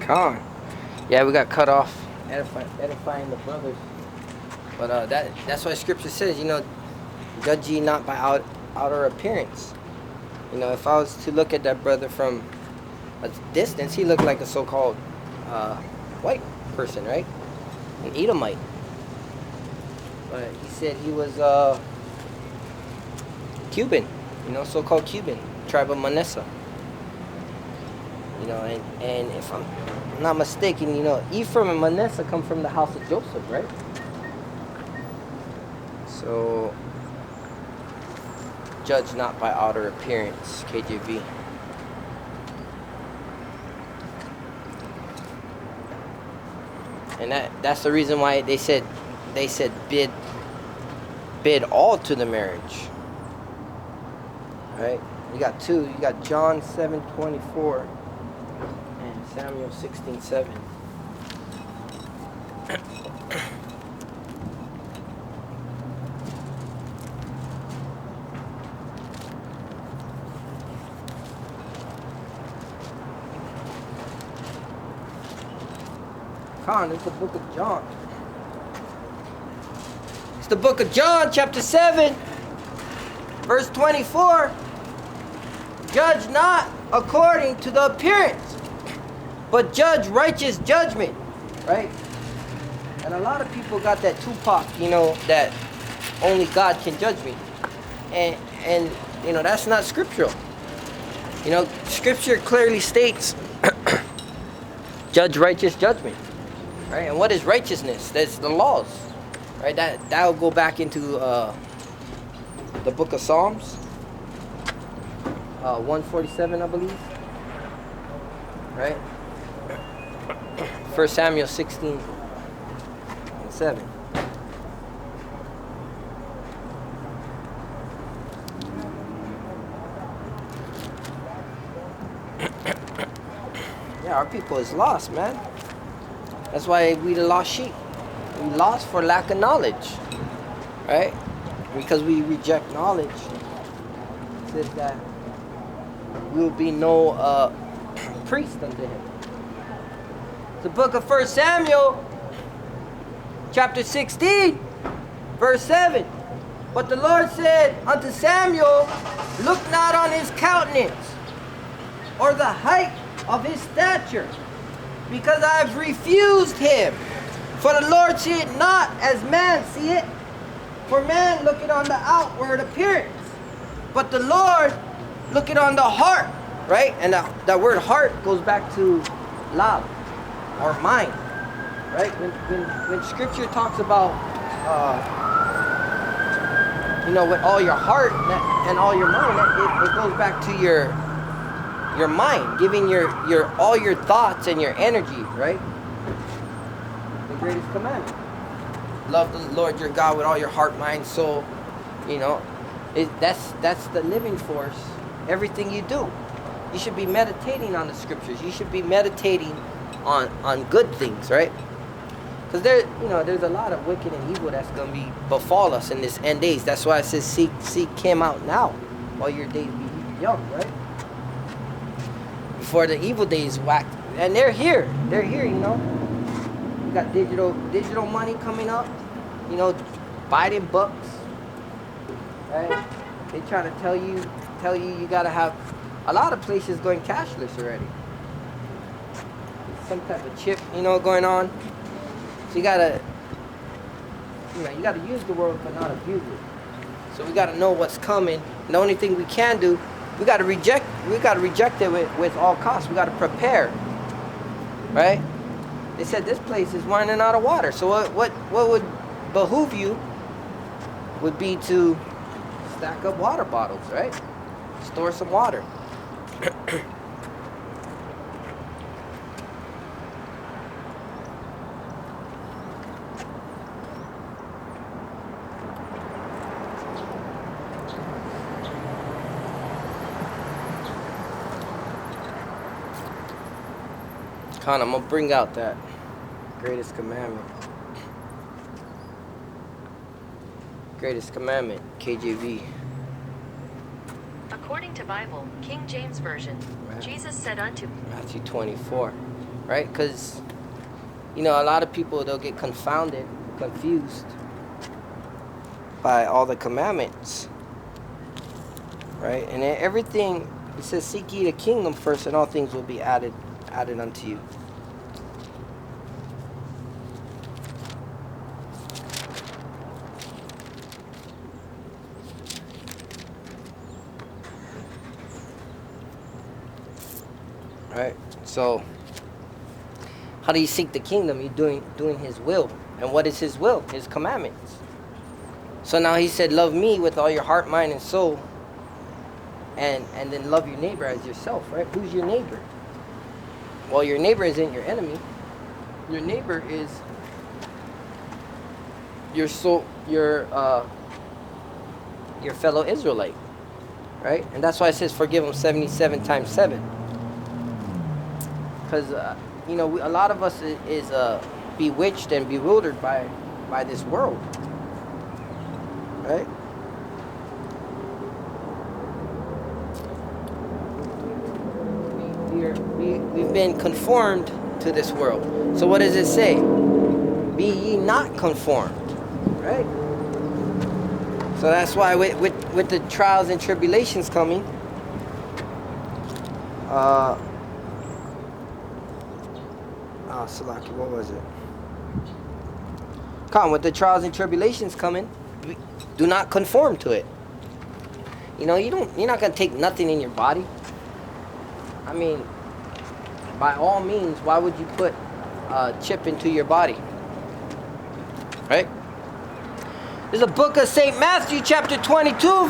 Con. Yeah, we got cut off edifying the brothers. But that's why Scripture says, judge ye not by outer appearance. If I was to look at that brother from a distance, he looked like a so-called white person, right? An Edomite. But he said he was Cuban, so-called Cuban, tribe of Manasseh. And if I'm not mistaken, Ephraim and Manasseh come from the house of Joseph, right? So, judge not by outer appearance, KJV. And that's the reason why they said bid all to the marriage. Right? You got two. You got John 7:24 and Samuel 16:7. It's the book of John. It's the book of John, chapter 7, verse 24. Judge not according to the appearance, but judge righteous judgment. Right? And a lot of people got that Tupac, that only God can judge me. And that's not scriptural. Scripture clearly states judge righteous judgment. Right? And what is righteousness? That's the laws. Right? That'll go back into the book of Psalms. 147, I believe. Right? 1 Samuel 16:7. Yeah, our people is lost, man. That's why we the lost sheep. We lost for lack of knowledge. Right? Because we reject knowledge. It says that we will be no priest unto him. The book of 1 Samuel, chapter 16, verse 7. But the Lord said unto Samuel, look not on his countenance, or the height of his stature, because I have refused him. For the Lord seeth not as man seeth, for man looketh on the outward appearance, but the Lord looketh on the heart. Right? And that word heart goes back to love, or mind. Right? When Scripture talks about, with all your heart and all your mind, it goes back to your mind, giving your all your thoughts and your energy, right? The greatest commandment. Love the Lord your God with all your heart, mind, soul. That's the living force. Everything you do. You should be meditating on the scriptures. You should be meditating on good things, right? Because there's a lot of wicked and evil that's going to befall us in this end days. That's why it says seek him out now while your days be young, right? Before the evil days whacked. And they're here. They're here, We got digital money coming up. Biden bucks. Right? They try to tell you you got to have a lot of places going cashless already. Some type of chip, going on. So you gotta use the world but not abuse it. So we gotta know what's coming. And the only thing we can do, we gotta reject it with all costs. We gotta prepare. Right? They said this place is running out of water. So what would behoove you would be to stack up water bottles, right? Store some water. I'm gonna bring out that greatest commandment. Greatest commandment, KJV. According to Bible, King James Version, Jesus said unto Matthew 24. right? Because, you know, a lot of people, they'll get confounded, confused by all the commandments, right? And then everything, it says, seek ye the kingdom first, and all things will be added unto you. Right? So, how do you seek the kingdom? You're doing his will. And what is his will? His commandments. So now he said, love me with all your heart, mind, and soul. And then love your neighbor as yourself, right? Who's your neighbor? Well, your neighbor isn't your enemy. Your neighbor is your soul, your fellow Israelite, right? And that's why it says forgive them 77 times 7. Because you know, a lot of us is bewitched and bewildered by this world, right? We've been conformed to this world. So what does it say? Be ye not conformed, right? So that's why with the trials and tribulations coming, Salaki, what was it? Come, with the trials and tribulations coming, do not conform to it. You know, you're not gonna take nothing in your body. I mean, by all means, why would you put a chip into your body? Right? There's a book of St. Matthew, chapter 22.